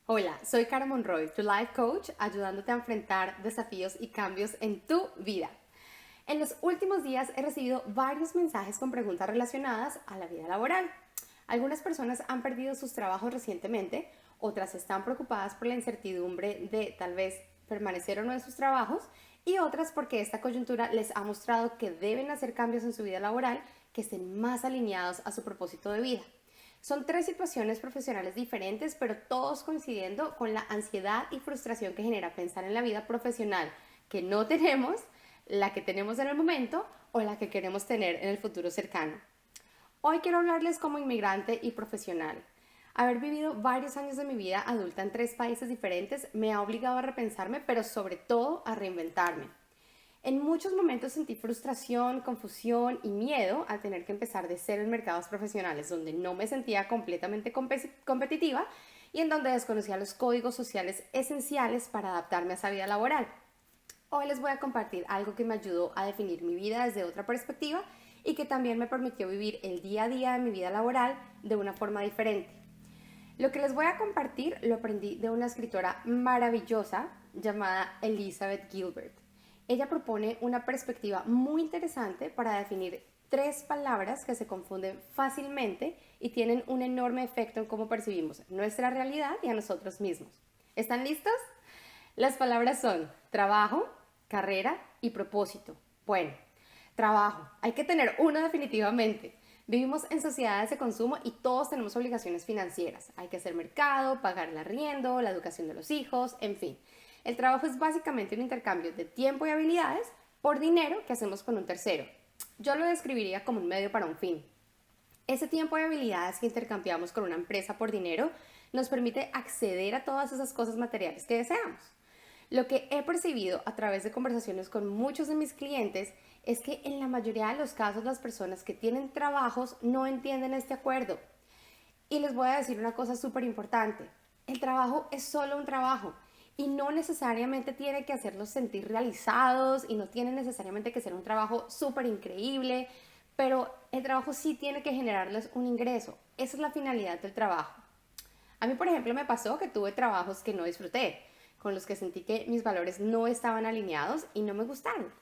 Hola, soy Cara Monroy, tu life coach, ayudándote a enfrentar desafíos y cambios en tu vida. En los últimos días he recibido varios mensajes con preguntas relacionadas a la vida laboral. Algunas personas han perdido sus trabajos recientemente, otras están preocupadas por la incertidumbre de tal vez permanecer o no en sus trabajos y otras porque esta coyuntura les ha mostrado que deben hacer cambios en su vida laboral que estén más alineados a su propósito de vida. Son tres situaciones profesionales diferentes, pero todos coincidiendo con la ansiedad y frustración que genera pensar en la vida profesional que no tenemos, la que tenemos en el momento o la que queremos tener en el futuro cercano. Hoy quiero hablarles como inmigrante y profesional. Haber vivido varios años de mi vida adulta en tres países diferentes me ha obligado a repensarme, pero sobre todo a reinventarme. En muchos momentos sentí frustración, confusión y miedo al tener que empezar de cero en mercados profesionales donde no me sentía completamente competitiva y en donde desconocía los códigos sociales esenciales para adaptarme a esa vida laboral. Hoy les voy a compartir algo que me ayudó a definir mi vida desde otra perspectiva y que también me permitió vivir el día a día de mi vida laboral de una forma diferente. Lo que les voy a compartir lo aprendí de una escritora maravillosa llamada Elizabeth Gilbert. Ella propone una perspectiva muy interesante para definir tres palabras que se confunden fácilmente y tienen un enorme efecto en cómo percibimos nuestra realidad y a nosotros mismos. ¿Están listos? Las palabras son trabajo, carrera y propósito. Bueno, trabajo. Hay que tener uno definitivamente. Vivimos en sociedades de consumo y todos tenemos obligaciones financieras. Hay que hacer mercado, pagar el arriendo, la educación de los hijos, en fin. El trabajo es básicamente un intercambio de tiempo y habilidades por dinero que hacemos con un tercero. Yo lo describiría como un medio para un fin. Ese tiempo y habilidades que intercambiamos con una empresa por dinero nos permite acceder a todas esas cosas materiales que deseamos. Lo que he percibido a través de conversaciones con muchos de mis clientes es que en la mayoría de los casos las personas que tienen trabajos no entienden este acuerdo. Y les voy a decir una cosa súper importante. El trabajo es solo un trabajo y no necesariamente tiene que hacerlos sentir realizados y no tiene necesariamente que ser un trabajo súper increíble, pero el trabajo sí tiene que generarles un ingreso. Esa es la finalidad del trabajo. A mí, por ejemplo, me pasó que tuve trabajos que no disfruté, con los que sentí que mis valores no estaban alineados y no me gustaron,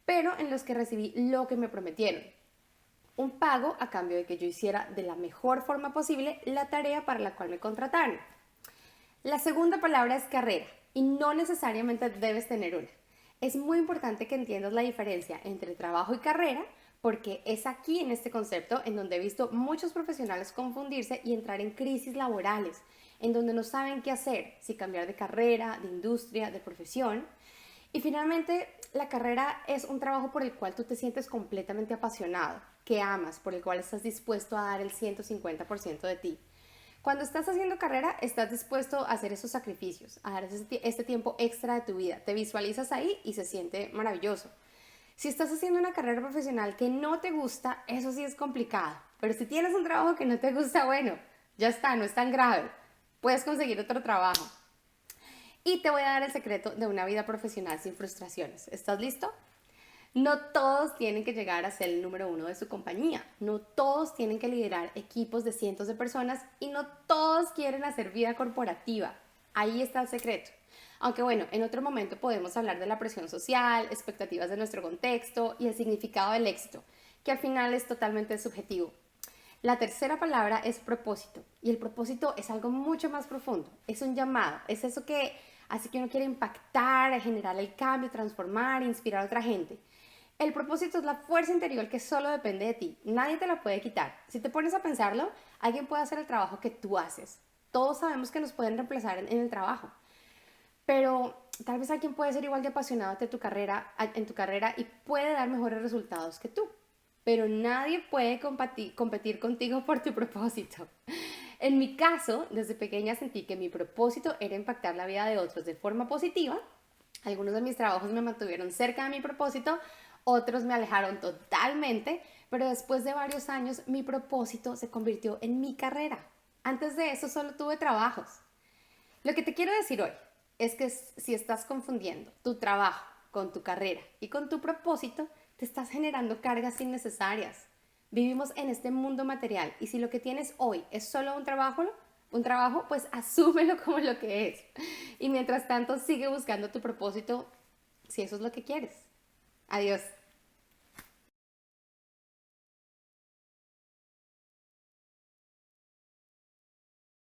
pero en los que recibí lo que me prometieron, un pago a cambio de que yo hiciera de la mejor forma posible la tarea para la cual me contrataron. La segunda palabra es carrera y no necesariamente debes tener una. Es muy importante que entiendas la diferencia entre trabajo y carrera porque es aquí en este concepto en donde he visto muchos profesionales confundirse y entrar en crisis laborales, en donde no saben qué hacer, si cambiar de carrera, de industria, de profesión. Y finalmente, la carrera es un trabajo por el cual tú te sientes completamente apasionado, que amas, por el cual estás dispuesto a dar el 150% de ti. Cuando estás haciendo carrera, estás dispuesto a hacer esos sacrificios, a dar este tiempo extra de tu vida. Te visualizas ahí y se siente maravilloso. Si estás haciendo una carrera profesional que no te gusta, eso sí es complicado. Pero si tienes un trabajo que no te gusta, bueno, ya está, no es tan grave. Puedes conseguir otro trabajo. Y te voy a dar el secreto de una vida profesional sin frustraciones. ¿Estás listo? No todos tienen que llegar a ser el número uno de su compañía. No todos tienen que liderar equipos de cientos de personas y no todos quieren hacer vida corporativa. Ahí está el secreto. Aunque bueno, en otro momento podemos hablar de la presión social, expectativas de nuestro contexto y el significado del éxito, que al final es totalmente subjetivo. La tercera palabra es propósito y el propósito es algo mucho más profundo, es un llamado, es eso que hace que uno quiere impactar, generar el cambio, transformar, inspirar a otra gente. El propósito es la fuerza interior que solo depende de ti, nadie te la puede quitar. Si te pones a pensarlo, alguien puede hacer el trabajo que tú haces. Todos sabemos que nos pueden reemplazar en el trabajo, pero tal vez alguien puede ser igual de apasionado en tu carrera y puede dar mejores resultados que tú. Pero nadie puede competir contigo por tu propósito. En mi caso, desde pequeña sentí que mi propósito era impactar la vida de otros de forma positiva. Algunos de mis trabajos me mantuvieron cerca de mi propósito, otros me alejaron totalmente, pero después de varios años mi propósito se convirtió en mi carrera. Antes de eso solo tuve trabajos. Lo que te quiero decir hoy es que si estás confundiendo tu trabajo con tu carrera y con tu propósito, te estás generando cargas innecesarias. Vivimos en este mundo material y si lo que tienes hoy es solo un trabajo, un trabajo, pues asúmelo como lo que es. Y mientras tanto, sigue buscando tu propósito si eso es lo que quieres. Adiós.